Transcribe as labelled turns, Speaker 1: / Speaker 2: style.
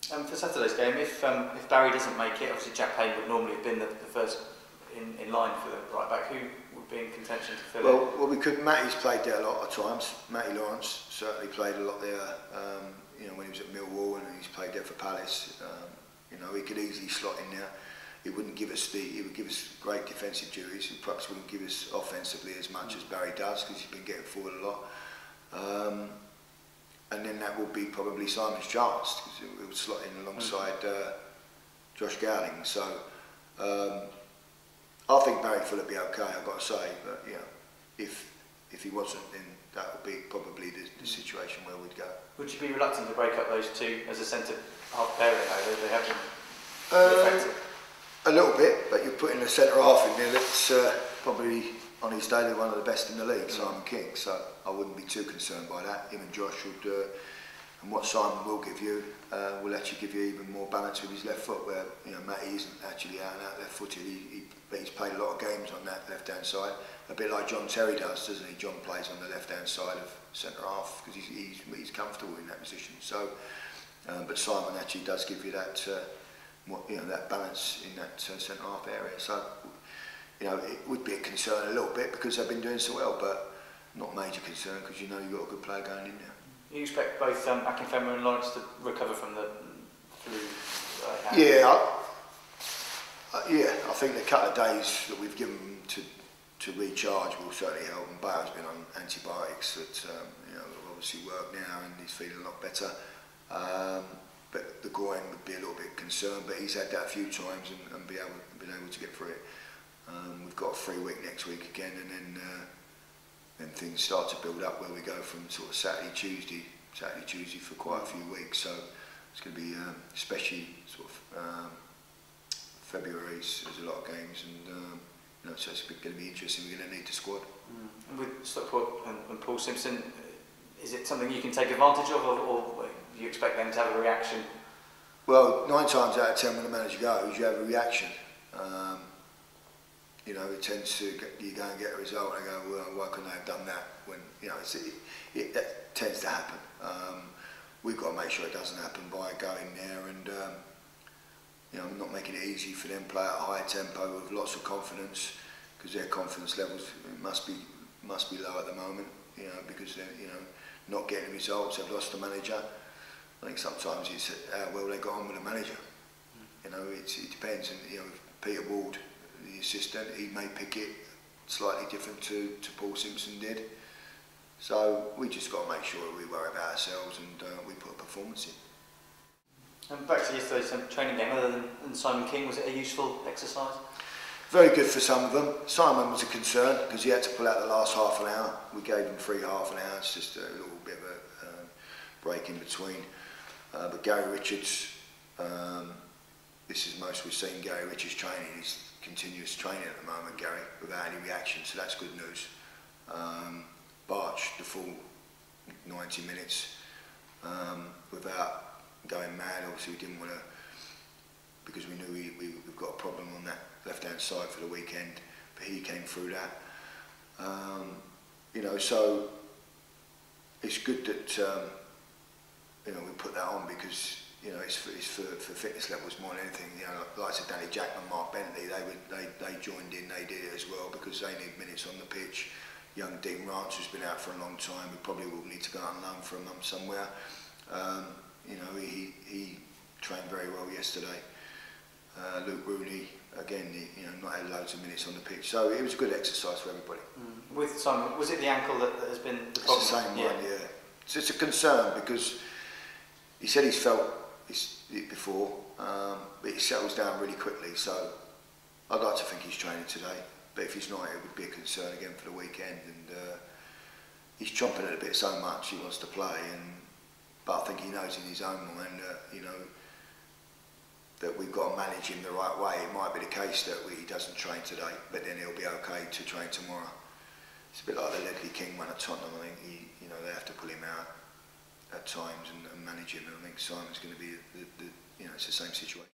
Speaker 1: For Saturday's game, if Barry doesn't make it, obviously Jack Payne would normally have been the first in line for the right back. Who would be in contention to fill in?
Speaker 2: Well, we could. Matty's played there a lot of times. Matty Lawrence certainly played a lot there. When he was at Millwall, and he's played there for Palace. He could easily slot in there. He wouldn't give us he would give us great defensive duties. He perhaps wouldn't give us offensively as much as Barry does, because he's been getting forward a lot. And then that will be probably Simon's chance, because it would slot in alongside Josh Gowling. So I think Barry Fuller would be okay, I've got to say. But if he wasn't, then that would be probably the situation where we'd go.
Speaker 1: Would you be reluctant to break up those two as a centre half pairing? They have been effective.
Speaker 2: A little bit, but you're putting a centre half in there that's probably on his day one of the best in the league, Simon King. So I wouldn't be too concerned by that. Him and Josh would, and what Simon will give you, will actually give you even more balance with his left foot. Where Matty isn't actually out and out left-footed. But he's played a lot of games on that left-hand side, a bit like John Terry does, doesn't he? John plays on the left-hand side of centre half because he's comfortable in that position. So, but Simon actually does give you that. That balance in that centre half area. So, it would be a concern a little bit because they've been doing so well, but not major concern because you've got a good player going in there.
Speaker 1: You expect both Hessenthaler and Lawrence to recover from the flu?
Speaker 2: I think the couple of days that we've given them to recharge will certainly help. And Bale's been on antibiotics that obviously work now, and he's feeling a lot better. But the groin would be a little bit concerned, but he's had that a few times and been able to get through it. We've got a free week next week again, and then things start to build up where we go from sort of Saturday, Tuesday for quite a few weeks. So it's going to be, especially sort of February, there's a lot of games, and so it's going to be interesting. We're going to need the squad.
Speaker 1: And with Stockport and Paul Simpson, is it something you can take advantage of, or do you expect them to have a reaction?
Speaker 2: Well, 9 times out of 10 when the manager goes, you have a reaction. It tends to you go and get a result and go, well, why couldn't I have done that? When that tends to happen. We've got to make sure it doesn't happen by going there and not making it easy for them. Play at a high tempo with lots of confidence, because their confidence levels must be low at the moment. Because they're not getting results. They've lost the manager. I think sometimes it's how well they got on with the manager. It depends. And Peter Ward, the assistant, he may pick it slightly different to Paul Simpson did. So we just got to make sure we worry about ourselves and we put a performance in.
Speaker 1: And back to yesterday's training game, other than Simon King, was it a useful exercise?
Speaker 2: Very good for some of them. Simon was a concern because he had to pull out the last half an hour. We gave him free half an hour. It's just a little bit of a break in between. But Gary Richards, this is most we've seen Gary Richards training. He's continuous training at the moment, Gary, without any reaction, so that's good news. Barch, the full 90 minutes without going mad. Obviously we didn't want to, because we knew we've got a problem on that left-hand side for the weekend, but he came through that. So it's good that we put that on, because it's for fitness levels more than anything. Like I said, Danny Jackman, Mark Bentley, they joined in, they did it as well, because they need minutes on the pitch. Young Dean Rance, who's been out for a long time, we probably will need to go on loan for a month somewhere. He trained very well yesterday. Luke Rooney, again, not had loads of minutes on the pitch, so it was a good exercise for everybody.
Speaker 1: With Simon, was it the ankle that has been the problem?
Speaker 2: It's the same one, yeah. So it's a concern, because he said he's felt it before, but he settles down really quickly, so I'd like to think he's training today, but if he's not, it would be a concern again for the weekend. And he's chomping at a bit so much, he wants to play, but I think he knows in his own mind that, that we've got to manage him the right way. It might be the case that he doesn't train today, but then he'll be okay to train tomorrow. It's a bit like the Ledley King one at Tottenham. I think they have to pull him out at times and manage him. And I think Simon's going to be it's the same situation.